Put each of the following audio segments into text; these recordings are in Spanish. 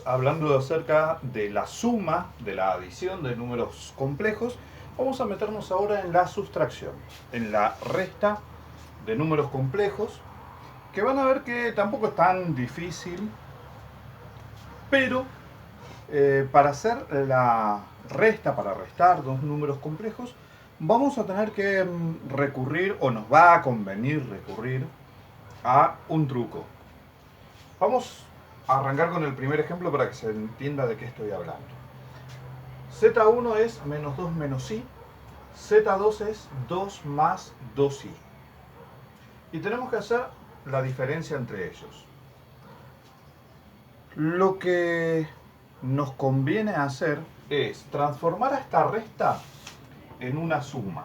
Hablando acerca de la suma, de la adición de números complejos, vamos a meternos ahora en la sustracción, en la resta de números complejos, que van a ver que tampoco es tan difícil, pero para hacer la resta, para restar dos números complejos, vamos a tener que recurrir, o nos va a convenir recurrir, a un truco. Vamos a arrancar con el primer ejemplo para que se entienda de qué estoy hablando. Z1 es menos 2 menos i, Z2 es 2 más 2i. Y tenemos que hacer la diferencia entre ellos. Lo que nos conviene hacer es transformar a esta resta en una suma.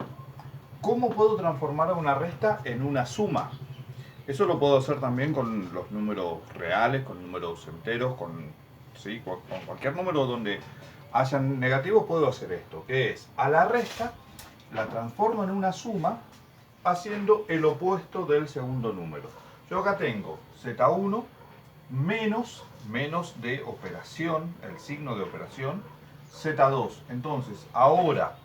¿Cómo puedo transformar a una resta en una suma? Eso lo puedo hacer también con los números reales, con números enteros, con cualquier número donde hayan negativos puedo hacer esto, que es a la resta la transformo en una suma haciendo el opuesto del segundo número. Yo acá tengo Z1 menos de operación, el signo de operación, Z2. Entonces ahora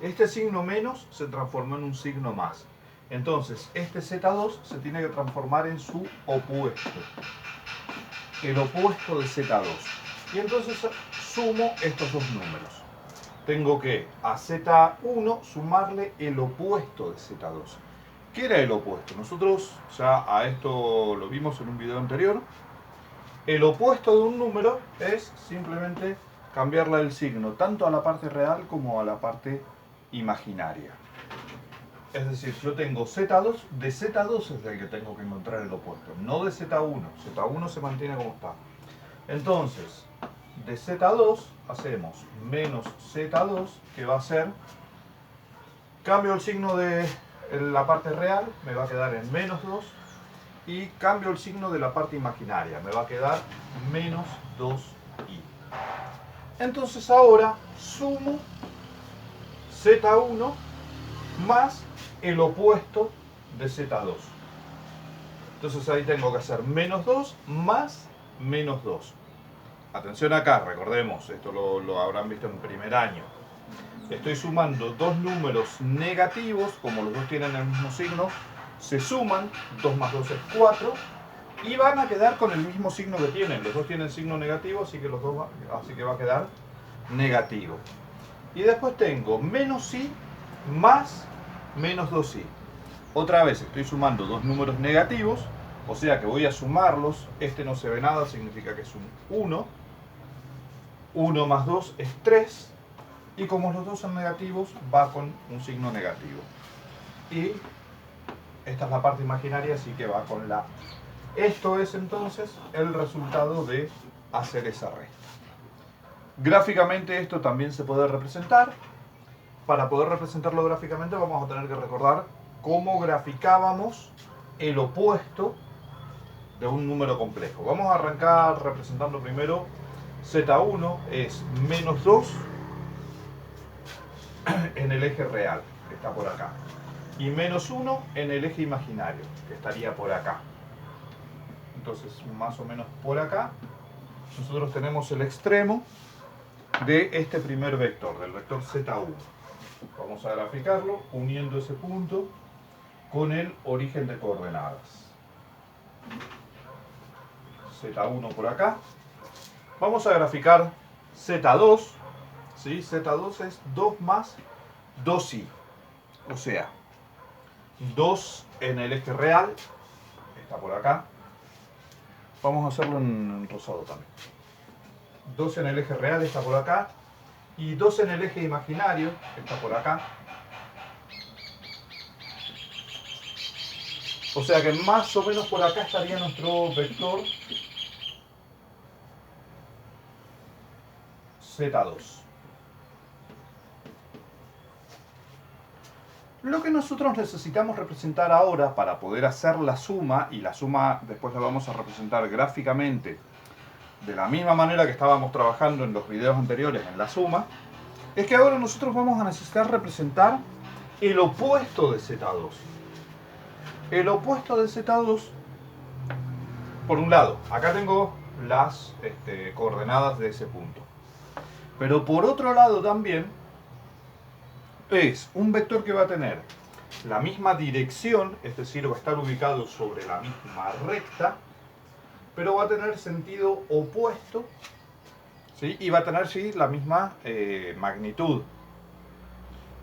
este signo menos se transformó en un signo más. Entonces, este Z2 se tiene que transformar en su opuesto. El opuesto de Z2. Y entonces sumo estos dos números. Tengo que a Z1 sumarle el opuesto de Z2. ¿Qué era el opuesto? Nosotros ya a esto lo vimos en un video anterior. El opuesto de un número es simplemente cambiarle el signo, tanto a la parte real como a la parte imaginaria. Es decir, yo tengo Z2, de Z2 es del que tengo que encontrar el opuesto, no de Z1. Z1 se mantiene como está. Entonces, de Z2 hacemos menos Z2, que va a ser, cambio el signo de la parte real, me va a quedar en menos 2, y cambio el signo de la parte imaginaria, me va a quedar menos 2i. Entonces ahora sumo Z1 más el opuesto de Z2. Entonces ahí tengo que hacer menos 2 más menos 2. Atención acá, recordemos, esto lo habrán visto en primer año. Estoy sumando dos números negativos, como los dos tienen el mismo signo, se suman, 2 más 2 es 4, y van a quedar con el mismo signo que tienen. Los dos tienen signo negativo, así que va a quedar negativo. Y después tengo menos i más menos 2i. Otra vez estoy sumando dos números negativos, o sea que voy a sumarlos. Este no se ve nada, significa que es un 1. 1 más 2 es 3. Y como los dos son negativos, va con un signo negativo. Y esta es la parte imaginaria, así que va con la. Esto es entonces el resultado de hacer esa resta. Gráficamente esto también se puede representar. Para poder representarlo gráficamente vamos a tener que recordar cómo graficábamos el opuesto de un número complejo. Vamos a arrancar representando primero Z1 es menos 2 en el eje real, que está por acá, y menos 1 en el eje imaginario, que estaría por acá. Entonces, más o menos por acá, nosotros tenemos el extremo de este primer vector, del vector Z1. Vamos a graficarlo uniendo ese punto con el origen de coordenadas. Z1 por acá. Vamos a graficar Z2. ¿Sí? Z2 es 2 más 2i. O sea, 2 en el eje real, está por acá. Vamos a hacerlo en rosado también. 2 en el eje real está por acá. Y 2 en el eje imaginario está por acá. O sea que más o menos por acá estaría nuestro vector Z2. Lo que nosotros necesitamos representar ahora para poder hacer la suma, y la suma después la vamos a representar gráficamente de la misma manera que estábamos trabajando en los videos anteriores en la suma, es que ahora nosotros vamos a necesitar representar el opuesto de Z2. El opuesto de Z2, por un lado, acá tengo las coordenadas de ese punto. Pero por otro lado también es un vector que va a tener la misma dirección, es decir, va a estar ubicado sobre la misma recta, pero va a tener sentido opuesto, ¿sí? Y va a tener, sí, la misma magnitud.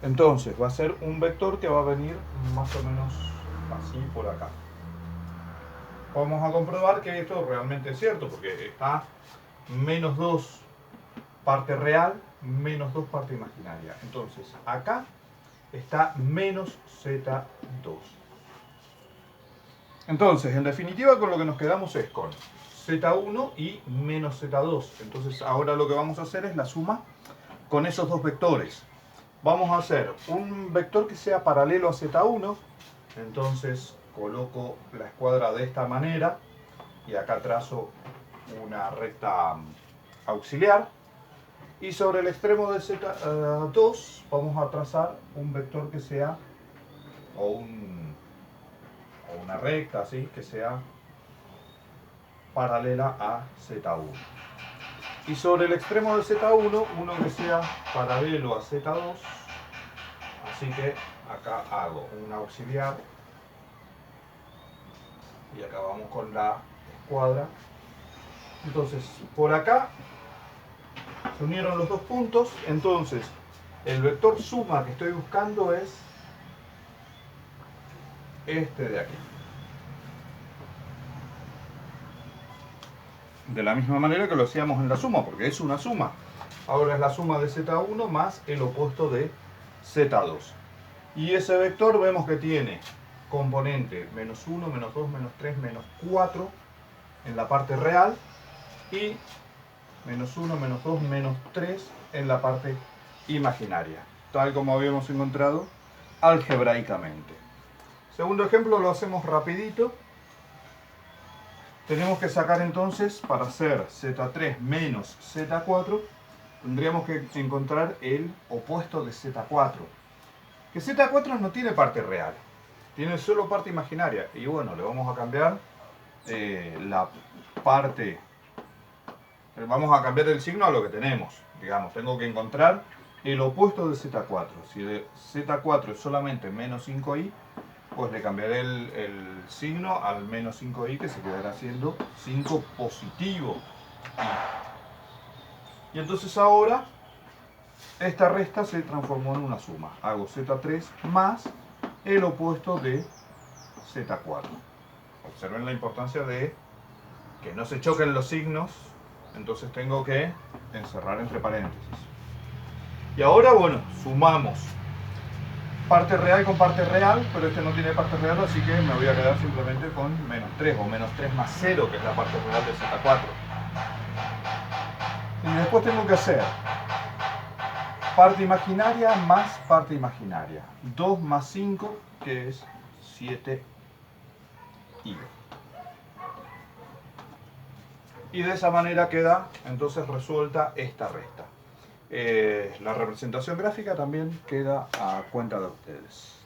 Entonces va a ser un vector que va a venir más o menos así por acá. Vamos a comprobar que esto realmente es cierto, porque está menos 2 parte real, menos 2 parte imaginaria. Entonces acá está menos Z2. Entonces, en definitiva, con lo que nos quedamos es con Z1 y menos Z2. Entonces ahora lo que vamos a hacer es la suma con esos dos vectores. Vamos a hacer un vector que sea paralelo a Z1. Entonces coloco la escuadra de esta manera y acá trazo una recta auxiliar. Y sobre el extremo de Z2 vamos a trazar un vector que sea, o una recta, ¿sí? Que sea paralela a Z1. Y sobre el extremo de Z1, uno que sea paralelo a Z2. Así que acá hago un auxiliar. Y acá vamos con la escuadra. Entonces, por acá se unieron los dos puntos. Entonces, el vector suma que estoy buscando es este de aquí. De la misma manera que lo hacíamos en la suma, porque es una suma. Ahora es la suma de Z1 más el opuesto de Z2. Y ese vector vemos que tiene componente menos 1, menos 2, menos 3, menos 4 en la parte real y menos 1, menos 2, menos 3 en la parte imaginaria, tal como habíamos encontrado algebraicamente. Segundo ejemplo lo hacemos rapidito. Tenemos que sacar entonces, para hacer Z3 menos Z4, tendríamos que encontrar el opuesto de Z4. Que Z4 no tiene parte real, tiene solo parte imaginaria. Y bueno, le vamos a cambiar la parte, vamos a cambiar el signo a lo que tenemos. Digamos, tengo que encontrar el opuesto de Z4. Si de Z4 es solamente menos 5i, pues le cambiaré el signo al menos 5i, que se quedará siendo 5 positivo i. Y entonces ahora esta resta se transformó en una suma. Hago Z3 más el opuesto de Z4. Observen la importancia de que no se choquen los signos, entonces tengo que encerrar entre paréntesis. Y ahora, bueno, sumamos parte real con parte real, pero este no tiene parte real, así que me voy a quedar simplemente con menos 3 o menos 3 más 0, que es la parte real de Z4. Y después tengo que hacer parte imaginaria más parte imaginaria. 2 más 5, que es 7i. Y de esa manera queda entonces resuelta esta resta. La representación gráfica también queda a cuenta de ustedes.